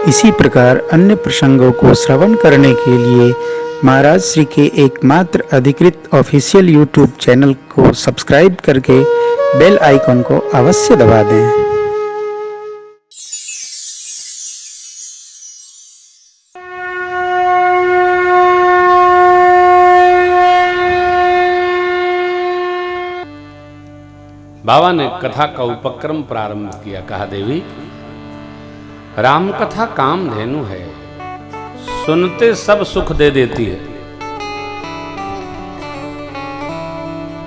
इसी प्रकार अन्य प्रसंगों को श्रवण करने के लिए महाराज श्री के एकमात्र अधिकृत ऑफिशियल यूट्यूब चैनल को सब्सक्राइब करके बेल आइकन को अवश्य दबा दें। बाबा ने कथा का उपक्रम प्रारंभ किया। कहा, देवी, राम कथा कामधेनु है, सुनते सब सुख दे देती है।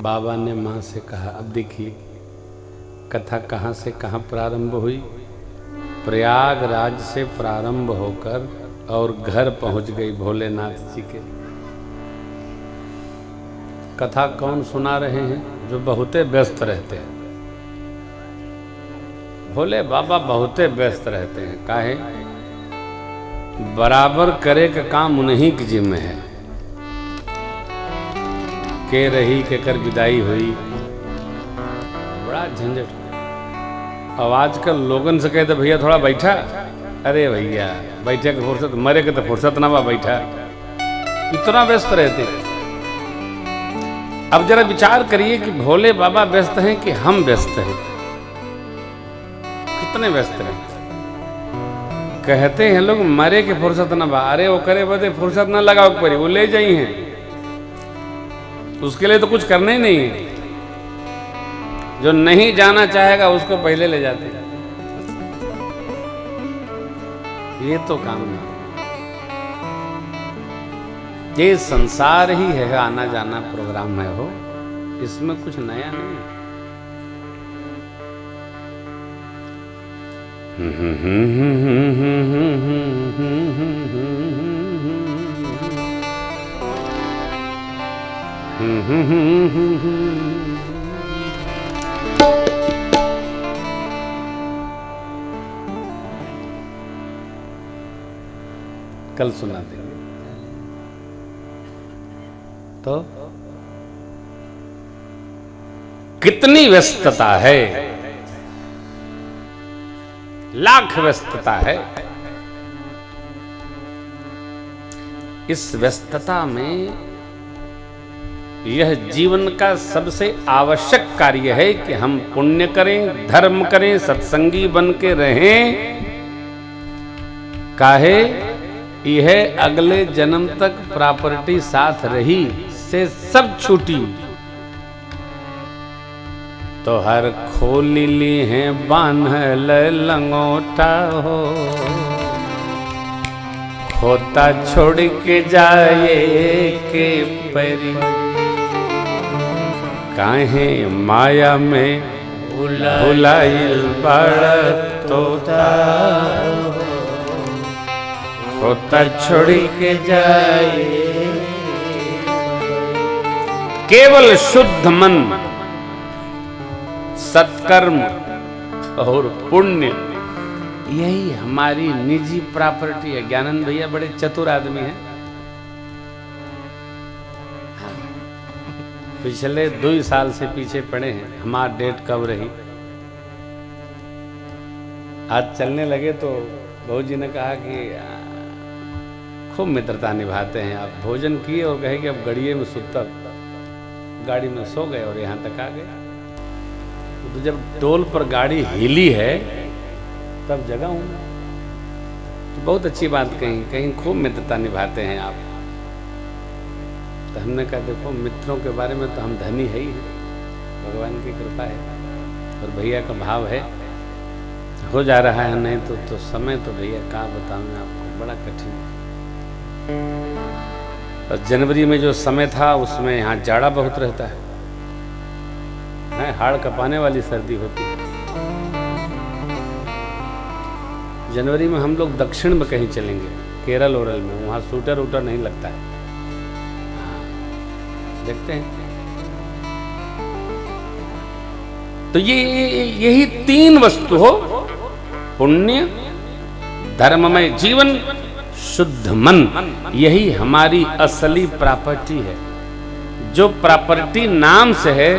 बाबा ने मां से कहा, अब देखिए कथा कहां से कहां प्रारंभ हुई। प्रयागराज से प्रारंभ होकर और घर पहुंच गई भोलेनाथ जी के। कथा कौन सुना रहे हैं? जो बहुते व्यस्त रहते हैं। भोले बाबा बहुते व्यस्त रहते हैं। काहे? बराबर करे का काम उन्हीं की जिम्मे है। के रही के कर विदाई हुई, बड़ा झंझट। अब आजकल लोगन से कहते भैया थोड़ा बैठा, अरे भैया बैठे के फुर्सत, मरे के तो फुर्सत ना बा बैठा। इतना व्यस्त रहते हैं। अब जरा विचार करिए कि भोले बाबा व्यस्त हैं कि हम व्यस्त हैं। कितने व्यस्त हैं। कहते हैं लोग मरे के फुर्सत ना बा, अरे वो करे बदे फुर्सत ना लगाओ परी, वो ले जाई हैं, उसके लिए तो कुछ करना ही नहीं है। जो नहीं जाना चाहेगा उसको पहले ले जाते हैं। ये तो काम है। ये संसार ही है, आना जाना प्रोग्राम है हो, इसमें कुछ नया नहीं है। कल सुना देंगे। तो कितनी व्यस्तता है, लाख व्यस्तता है। इस व्यस्तता में यह जीवन का सबसे आवश्यक कार्य है कि हम पुण्य करें, धर्म करें, सत्संगी बन के रहें। काहे? यह अगले जन्म तक प्रॉपर्टी साथ रही से सब छूटी। तो हर खोली ली है बान्हल लंगोटा हो, खोता छोड़ के जाए के परी। काहे माया में भुलाइल बड़ तोता, खोता छोड़ के जाए। केवल शुद्ध मन, सत्कर्म और पुण्य, यही हमारी निजी प्रॉपर्टी है। ज्ञानंद भैया बड़े चतुर आदमी हैं। पिछले 2 साल से पीछे पड़े हैं, हमारी डेट कब रही। आज चलने लगे तो बहू जी ने कहा कि खूब मित्रता निभाते हैं आप। भोजन किए और कहे कि अब गड़िए में सुतक, गाड़ी में सो गए और यहाँ तक आ गए। तो जब टोल पर गाड़ी हिली है तब जगह हूँ। तो बहुत अच्छी बात कही, कहीं खूब मित्रता निभाते हैं आप। तो हमने कहा देखो मित्रों के बारे में तो हम धनी है ही हैं, भगवान की कृपा है। और भैया का भाव है, हो जा रहा है। नहीं तो समय तो भैया क्या बताऊँ आपको, बड़ा कठिन। और जनवरी में जो समय था उसमें यहाँ जाड़ा बहुत रहता है, हाड़ कपाने वाली सर्दी होती है। जनवरी में हम लोग दक्षिण में कहीं चलेंगे, केरल ओरल में, वहाँ सूटर वूटर नहीं लगता है। देखते हैं। तो यही 3 वस्तु हो, पुण्य, धर्ममय जीवन, शुद्ध मन, यही हमारी असली प्रॉपर्टी है। जो प्रॉपर्टी नाम से है,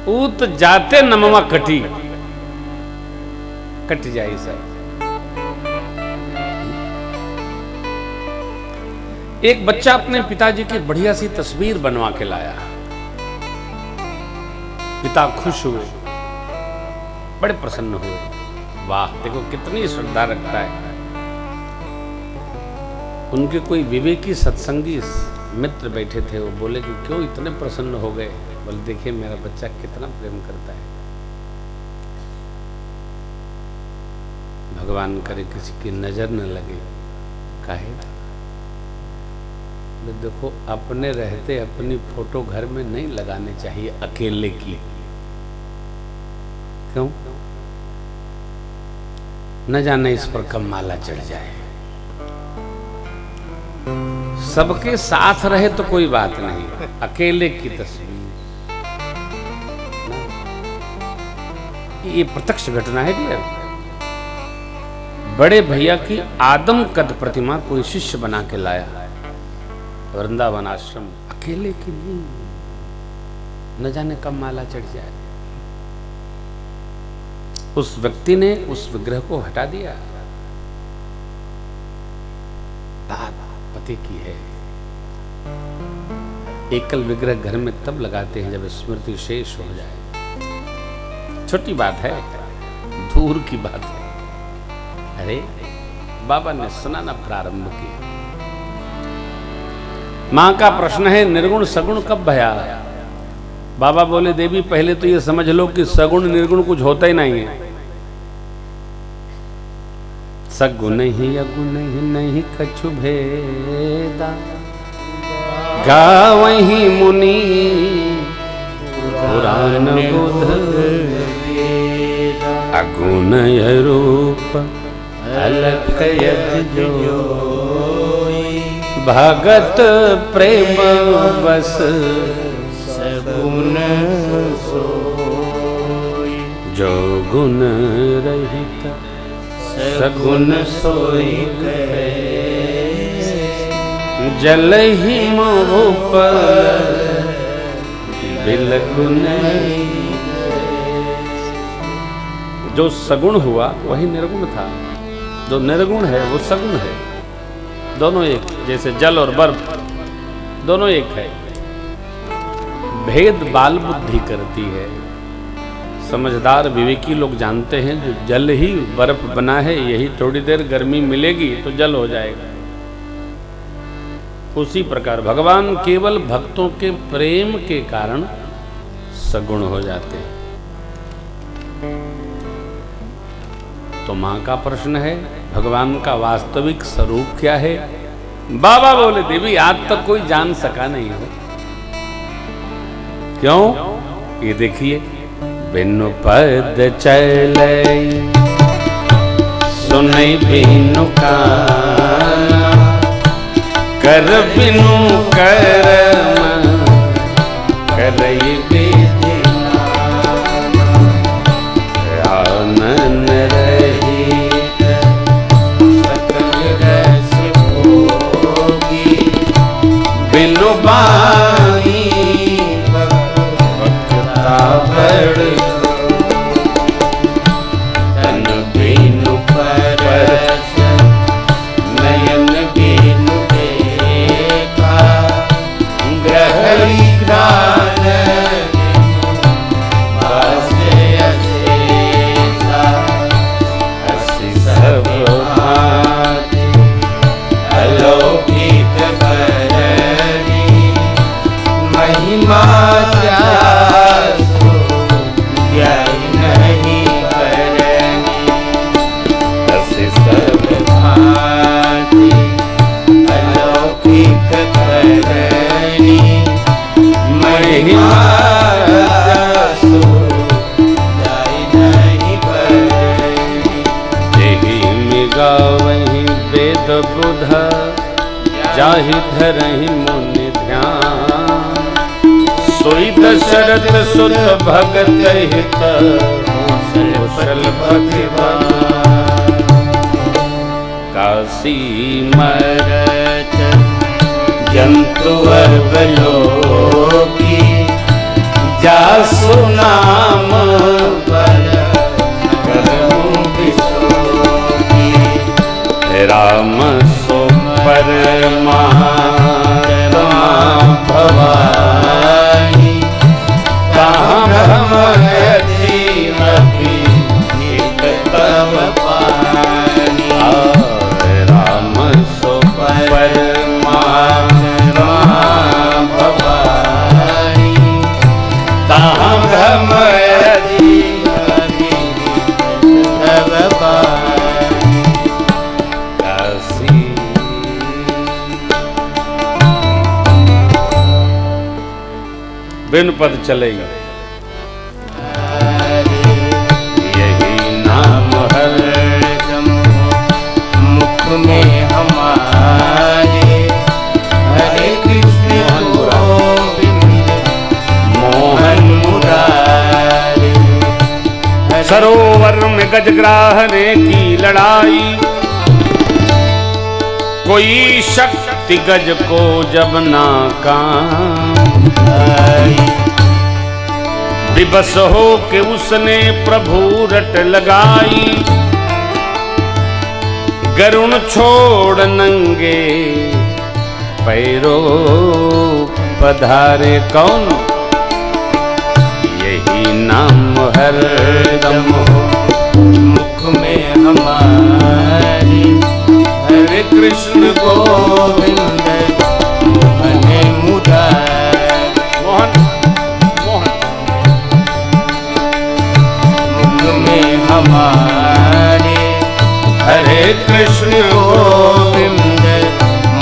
ऊत जाते नमवा कटी, कट जाए सर। एक बच्चा अपने पिताजी की बढ़िया सी तस्वीर बनवा के लाया। पिता खुश हुए, बड़े प्रसन्न हुए। वाह, देखो कितनी श्रद्धा रखता है। उनके कोई विवेकी सत्संगी मित्र बैठे थे, वो बोले कि क्यों इतने प्रसन्न हो गए? बोले देखिए मेरा बच्चा कितना प्रेम करता है। भगवान करे किसी की नजर न लगे। काहे? देखो अपने रहते अपनी फोटो घर में नहीं लगाने चाहिए अकेले की। क्यों? न जाने इस पर कब माला चढ़ जाए। सबके साथ रहे तो कोई बात नहीं, अकेले की तस्वीर, ये प्रत्यक्ष घटना है भैया। बड़े भैया की आदम कद प्रतिमा कोई शिष्य बना के लाया वृंदावन आश्रम, अकेले की नहीं, न जाने कब माला चढ़ जाए। उस व्यक्ति ने उस विग्रह को हटा दिया। बात पति की है। एकल विग्रह घर में तब लगाते हैं जब स्मृति शेष हो जाए। छोटी बात है, दूर की बात है। अरे बाबा ने सुनाना प्रारंभ किया। मां का प्रश्न है निर्गुण सगुण कब भया? बाबा बोले देवी पहले तो ये समझ लो कि सगुण निर्गुण कुछ होता ही नहीं है। सगुण ही अगुण ही नहीं कछु भेदा, गावहि मुनि पुराण बुध, अगुण रूप अलख यत जोई, भगत प्रेम बस सगुण सोई, जो गुण रहित सगुण सोई कहे, जल ही मोह पर बिलकुन। जो सगुण हुआ वही निर्गुण था, जो निर्गुण है वो सगुण है। दोनों एक, जैसे जल और बर्फ दोनों एक है। भेद बाल बुद्धि करती है। समझदार विवेकी लोग जानते हैं जो जल ही बर्फ बना है, यही थोड़ी देर गर्मी मिलेगी तो जल हो जाएगा। उसी प्रकार भगवान केवल भक्तों के प्रेम के कारण सगुण हो जाते हैं। तो मां का प्रश्न है भगवान का वास्तविक स्वरूप क्या है? बाबा बोले देवी आज तक कोई जान सका नहीं हो। क्यों? ये देखिए, बिनु पद चले सुनै बिनु काना, कर बिनु कर्म करई विधि नाना, आनन रहित सकल रस भोगी, बिनु बानी भक्ता बड़, तन बिनु परस नयन बिनु देखा, ग्रहई घ्राण वास अशेषा, हसी सब भांति अलौकिक भरणी, महिमा जासु ध्याई नहीं भरणी, हसी सब भांति अलौकिक भरणी, महिमा जासु ध्याई नहीं भरणी। जेहि मिगावहि वेद बुध, जाहि धरहि मुनि ध्यान, सोई दशरथ सुत भगत हित, कौशल प्रतिभान। काशी मरत जंतु अवलोकी, जासु नाम बल करहु बिसोकी, राम सोम परमात्मा भवानी, कहाँ भ्रम जीव की नित तव पानी। राम सो परमात्मा भवानी, कहाँ भ्रम जीव की नित तव पानी। काशी बिन पद चले, यही नाम हरदम मुख में हमारे। हरे कृष्ण गोविंद मोहन मुरारे। सरोवर में गजग्राहने की लड़ाई, कोई शक्ति गज को जब नाकाम आई। विवश हो के उसने प्रभु रट लगाई, गरुण छोड़ नंगे पैरों पधारे कौन। यही नाम हरदम मुख में हमारे। हरे कृष्ण गोविंद मोहन मुरारे। मोहन मोहन मुख में हमारे। हरे कृष्ण गोविंद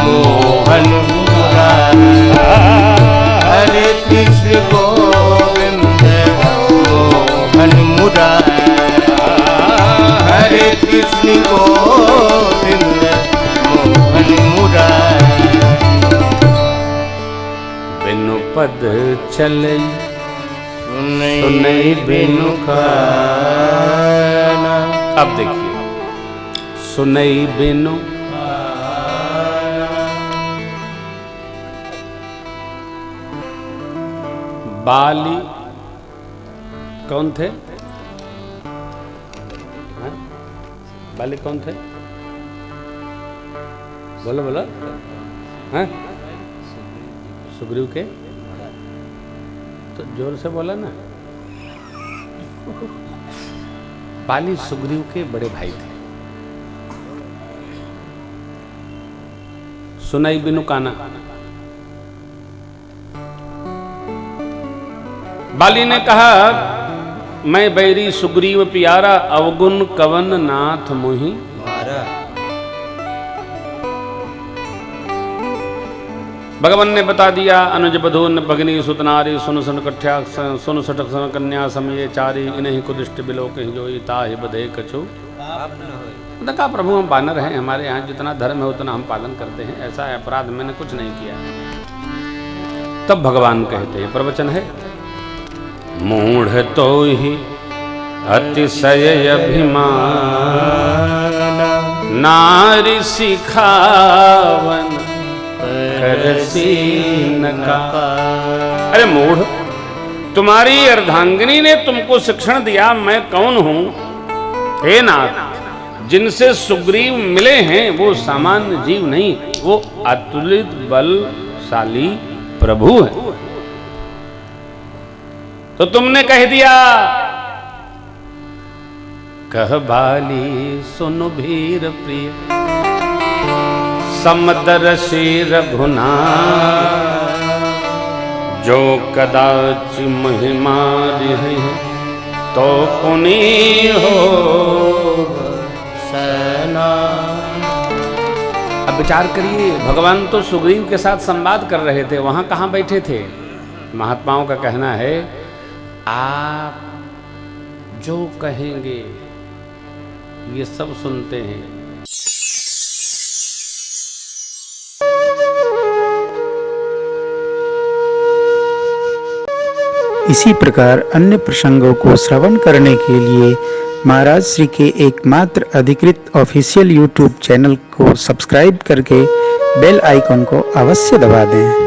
मोहन मुरारे। हरे कृष्ण गोविंद मोहन मुरारे। हरे कृष्ण गोविंद मोहन मुरारे। बिनु पद चले, सुनई बिनु खाना। अब देखिए, सुनई बिनु बाली कौन थे? हाँ? बाली कौन थे? बोलो बोलो। हाँ? सुग्रीव के, तो जोर से बोला ना। बाली सुग्रीव के बड़े भाई थे। सुनई बिनु काना। बाली ने कहा, मैं बैरी सुग्रीव प्यारा, अवगुण कवन नाथ मोहि मारा। भगवान ने बता दिया, अनुज बधून भगनी सुतनारी, सुन सुन कठ्या सुन सटक सन कन्या समय चारी। इन्हीं को दृष्टि बिलोक जोई, ताहि बधे कछु। कहा प्रभु हम बानर हैं, हमारे यहाँ जितना धर्म है उतना हम पालन करते हैं, ऐसा अपराध मैंने कुछ नहीं किया। तब भगवान कहते हैं, प्रवचन है, मूढ़ तो ही अतिशय अभिमान, नारी सिखावन करसीन का। अरे मूढ़, तुम्हारी अर्धांगिनी ने तुमको शिक्षण दिया, मैं कौन हूं? हे नाथ, जिनसे सुग्रीव मिले हैं वो सामान्य जीव नहीं, वो अतुलित बलशाली प्रभु है। तो तुमने कह दिया, कह बाली सुनु भीर प्रिय, समदर्शी रघुनाथ, जो कदाच महिमा रही तो पुनि हो सना। अब विचार करिए, भगवान तो सुग्रीव के साथ संवाद कर रहे थे, वहां कहां बैठे थे? महात्माओं का कहना है, आप जो कहेंगे ये सब सुनते हैं। इसी प्रकार अन्य प्रसंगों को श्रवण करने के लिए महाराज श्री के एकमात्र अधिकृत ऑफिशियल यूट्यूब चैनल को सब्सक्राइब करके बेल आइकन को अवश्य दबा दें।